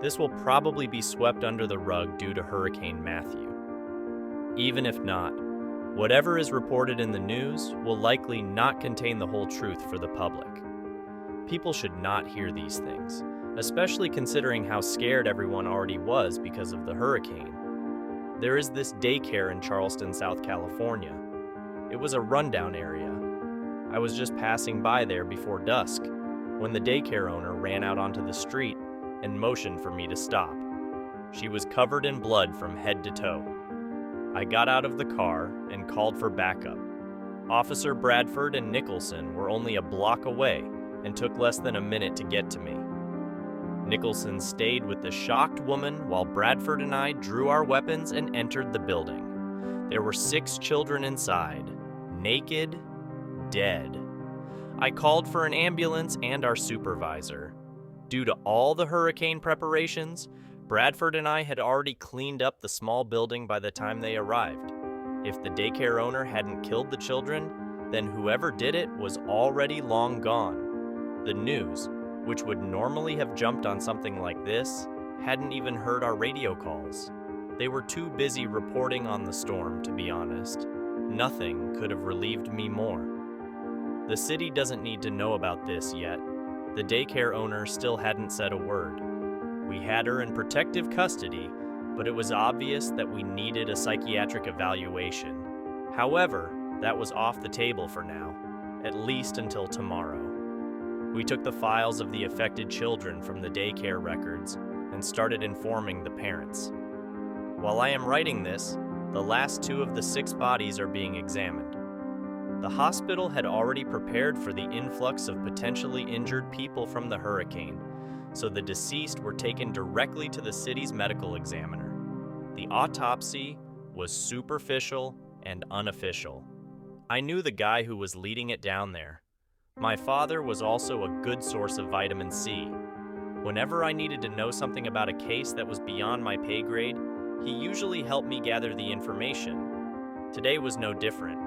This will probably be swept under the rug due to Hurricane Matthew. Even if not, whatever is reported in the news will likely not contain the whole truth for the public. People should not hear these things, especially considering how scared everyone already was because of the hurricane. There is this daycare in Charleston, South California. It was a rundown area. I was just passing by there before dusk when the daycare owner ran out onto the street and motioned for me to stop. She was covered in blood from head to toe. I got out of the car and called for backup. Officer Bradford and Nicholson were only a block away and took less than a minute to get to me. Nicholson stayed with the shocked woman while Bradford and I drew our weapons and entered the building. There were 6 children inside, naked, dead. I called for an ambulance and our supervisor. Due to all the hurricane preparations, Bradford and I had already cleaned up the small building by the time they arrived. If the daycare owner hadn't killed the children, then whoever did it was already long gone. The news, which would normally have jumped on something like this, hadn't even heard our radio calls. They were too busy reporting on the storm, to be honest. Nothing could have relieved me more. The city doesn't need to know about this yet. The daycare owner still hadn't said a word. We had her in protective custody, but it was obvious that we needed a psychiatric evaluation. However, that was off the table for now, at least until tomorrow. We took the files of the affected children from the daycare records and started informing the parents. While I am writing this, the last 2 of the 6 bodies are being examined. The hospital had already prepared for the influx of potentially injured people from the hurricane, so the deceased were taken directly to the city's medical examiner. The autopsy was superficial and unofficial. I knew the guy who was leading it down there. My father was also a good source of vitamin C. Whenever I needed to know something about a case that was beyond my pay grade, he usually helped me gather the information. Today was no different.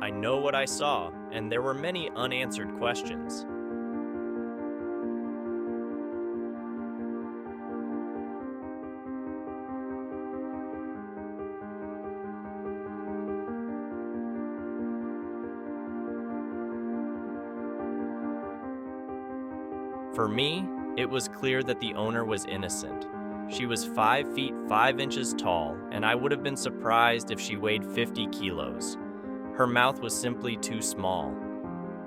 I know what I saw, and there were many unanswered questions. For me, it was clear that the owner was innocent. She was 5 feet 5 inches tall, and I would have been surprised if she weighed 50 kilos. Her mouth was simply too small.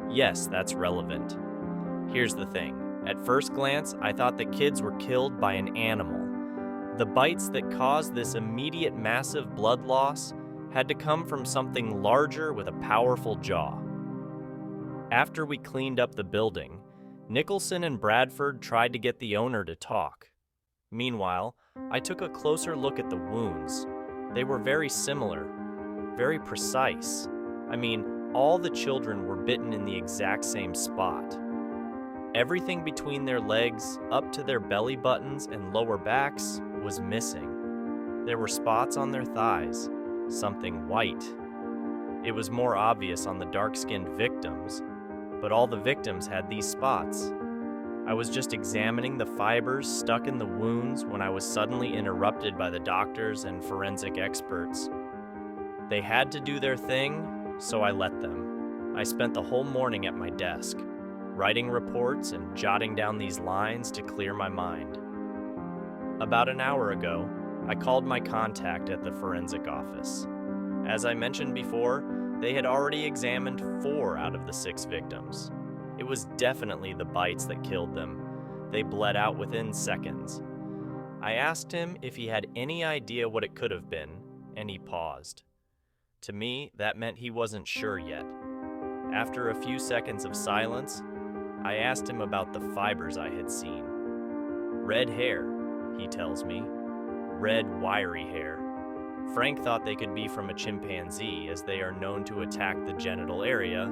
Yes, that's relevant. Here's the thing. At first glance, I thought the kids were killed by an animal. The bites that caused this immediate massive blood loss had to come from something larger with a powerful jaw. After we cleaned up the building, Nicholson and Bradford tried to get the owner to talk. Meanwhile, I took a closer look at the wounds. They were very similar, very precise. I mean, all the children were bitten in the exact same spot. Everything between their legs, up to their belly buttons and lower backs, was missing. There were spots on their thighs, something white. It was more obvious on the dark-skinned victims, but all the victims had these spots. I was just examining the fibers stuck in the wounds when I was suddenly interrupted by the doctors and forensic experts. They had to do their thing, so I let them. I spent the whole morning at my desk, writing reports and jotting down these lines to clear my mind. About an hour ago, I called my contact at the forensic office. As I mentioned before, they had already examined 4 out of the 6 victims. It was definitely the bites that killed them. They bled out within seconds. I asked him if he had any idea what it could have been, and he paused. To me, that meant he wasn't sure yet. After a few seconds of silence, I asked him about the fibers I had seen. Red hair, he tells me. Red, wiry hair. Frank thought they could be from a chimpanzee, as they are known to attack the genital area,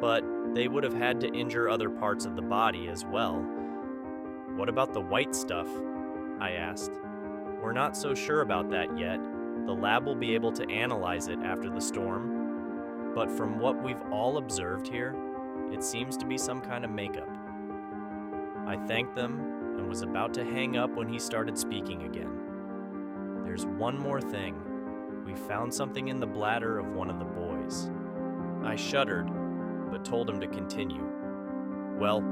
but they would have had to injure other parts of the body as well. What about the white stuff? I asked. We're not so sure about that yet. The lab will be able to analyze it after the storm, but from what we've all observed here, it seems to be some kind of makeup. I thanked them and was about to hang up when he started speaking again. "There's one more thing. We found something in the bladder of one of the boys." I shuddered, but told him to continue. "Well,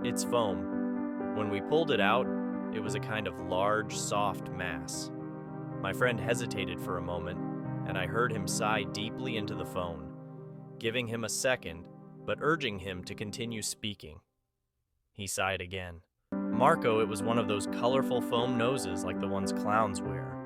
it's foam. When we pulled it out, it was a kind of large, soft mass." My friend hesitated for a moment, and I heard him sigh deeply into the phone, giving him a second, but urging him to continue speaking. He sighed again. "Marco, it was one of those colorful foam noses like the ones clowns wear.